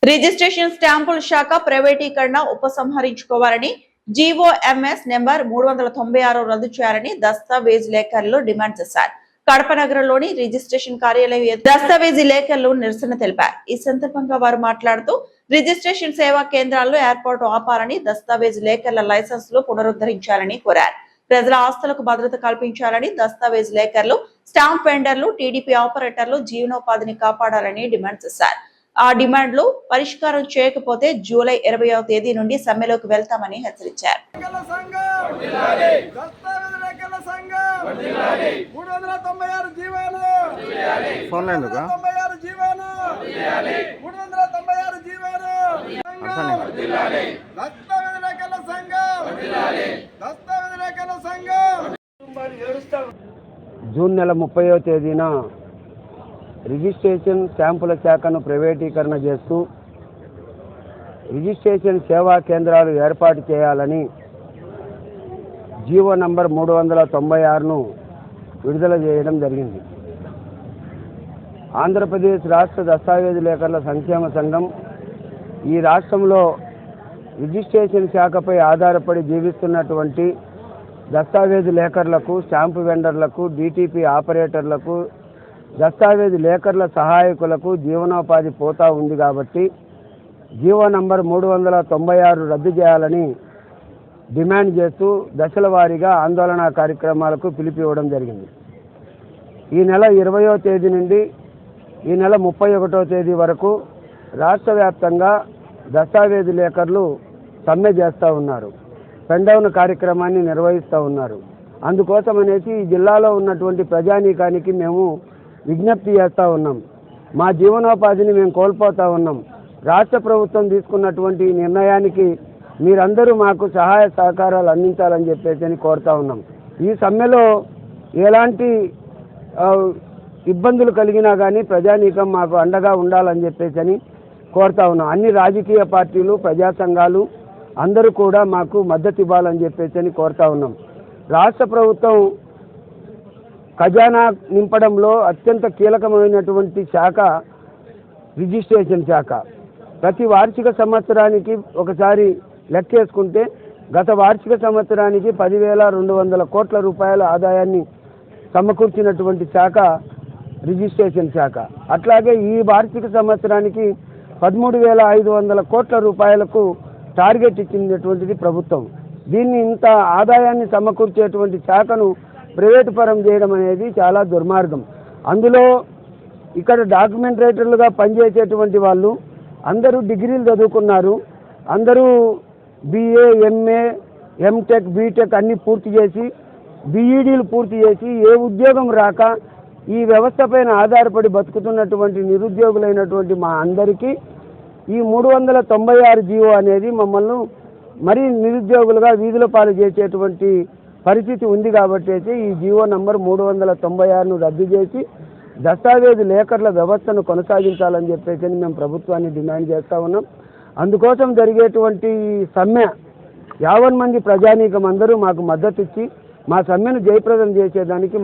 Registration స్టాంపుల శాఖ ప్రైవేటీకరణ ఉపసంహరించుకోవాలని జీవోఎంఎస్ నెంబర్ 396 రద్దు చేయాలని దస్తావేజ్ లేఖర్లు డిమాండ్ చేశారు. కడప నగరంలోని రిజిస్ట్రేషన్ కార్యాలయం దస్తావేజీ లేఖర్లు నిరసన తెలిపారు. ఈ సందర్భంగా వారు మాట్లాడుతూ రిజిస్ట్రేషన్ సేవా కేంద్రాల్లో ఏర్పాటు ఆపాలని, దస్తావేజ్ లేఖర్ల లైసెన్సులు పునరుద్ధరించాలని కోరారు. ప్రజల ఆస్తులకు భద్రత కల్పించాలని, దస్తావేజ్ లేఖర్లు, స్టాంప్ వెండర్లు, టీడీపీ ఆపరేటర్లు జీవనోపాధిని కాపాడాలని డిమాండ్ చేశారు. ఆ డిమాండ్లు పరిష్కారం చేయకపోతే జూలై 20వ తేదీ నుండి సమ్మెలోకి వెళ్తామని హెచ్చరించారు. జూన్ నెల 30వ తేదీన రిజిస్ట్రేషన్ స్టాంపుల శాఖను ప్రైవేటీకరణ చేస్తూ రిజిస్ట్రేషన్ సేవా కేంద్రాలు ఏర్పాటు చేయాలని జీవో నంబర్ 396ను విడుదల చేయడం జరిగింది. ఆంధ్రప్రదేశ్ రాష్ట్ర దస్తావేజు లేఖర్ల సంక్షేమ సంఘం ఈ రాష్ట్రంలో రిజిస్ట్రేషన్ శాఖపై ఆధారపడి జీవిస్తున్నటువంటి దస్తావేజు లేఖర్లకు, స్టాంపు వెండర్లకు, డిటిపి ఆపరేటర్లకు, దస్తావేజు లేఖర్ల సహాయకులకు జీవనోపాధి పోతా ఉంది కాబట్టి జీవో నంబర్ 396 రద్దు చేయాలని డిమాండ్ చేస్తూ దశల వారీగా ఆందోళన కార్యక్రమాలకు పిలుపివ్వడం జరిగింది. ఈ నెల 20వ తేదీ నుండి ఈ నెల 31వ తేదీ వరకు రాష్ట్ర వ్యాప్తంగా దస్తావేజు లేఖర్లు సమ్మె చేస్తూ ఉన్నారు. పెండౌన్ కార్యక్రమాన్ని నిర్వహిస్తూ ఉన్నారు. అందుకోసం అనేసి ఈ జిల్లాలో ఉన్నటువంటి ప్రజానీకానికి మేము విజ్ఞప్తి చేస్తూ ఉన్నాం. మా జీవనోపాధిని మేము కోల్పోతూ ఉన్నాం. రాష్ట్ర ప్రభుత్వం తీసుకున్నటువంటి నిర్ణయానికి మీరందరూ మాకు సహాయ సహకారాలు అందించాలని చెప్పేసి కోరుతా ఉన్నాం. ఈ సమ్మెలో ఎలాంటి ఇబ్బందులు కలిగినా కానీ ప్రజానీకం మాకు అండగా ఉండాలని చెప్పేసి కోరుతా ఉన్నాం. అన్ని రాజకీయ పార్టీలు, ప్రజా సంఘాలు అందరూ కూడా మాకు మద్దతు ఇవ్వాలని చెప్పేసి కోరుతా ఉన్నాం. రాష్ట్ర ప్రభుత్వం ఖజానా నింపడంలో అత్యంత కీలకమైనటువంటి శాఖ రిజిస్ట్రేషన్ శాఖ. ప్రతి వార్షిక సంవత్సరానికి ఒకసారి లెక్కేసుకుంటే గత వార్షిక సంవత్సరానికి 10,200 కోట్ల రూపాయల ఆదాయాన్ని సమకూర్చినటువంటి శాఖ రిజిస్ట్రేషన్ శాఖ. అట్లాగే ఈ వార్షిక సంవత్సరానికి 13,500 కోట్ల రూపాయలకు టార్గెట్ ఇచ్చినటువంటిది ప్రభుత్వం. దీన్ని ఇంత ఆదాయాన్ని సమకూర్చేటువంటి శాఖను ప్రైవేటు పరం చేయడం అనేది చాలా దుర్మార్గం. అందులో ఇక్కడ డాక్యుమెంట్ రైటర్లుగా పనిచేసేటువంటి వాళ్ళు అందరూ డిగ్రీలు చదువుకున్నారు. అందరూ BA, MA, MTech, BTech అన్నీ పూర్తి చేసి, BEDలు పూర్తి చేసి ఏ ఉద్యోగం రాక ఈ వ్యవస్థ పైన ఆధారపడి బతుకుతున్నటువంటి నిరుద్యోగులైనటువంటి మా అందరికీ ఈ 396 జీవో అనేది మమ్మల్ని మరీ నిరుద్యోగులుగా వీధుల పాలు చేసేటువంటి పరిస్థితి ఉంది. కాబట్టి ఈ జీవో నంబర్ 396ను రద్దు చేసి దస్తావేజు లేఖర్ల వ్యవస్థను కొనసాగించాలని చెప్పేసి మేము ప్రభుత్వాన్ని డిమాండ్ చేస్తూ ఉన్నాం. అందుకోసం జరిగేటువంటి సమ్మె 50 మంది ప్రజానీకం అందరూ మాకు మద్దతు ఇచ్చి మా సమ్మెను జయప్రదం చేసేదానికి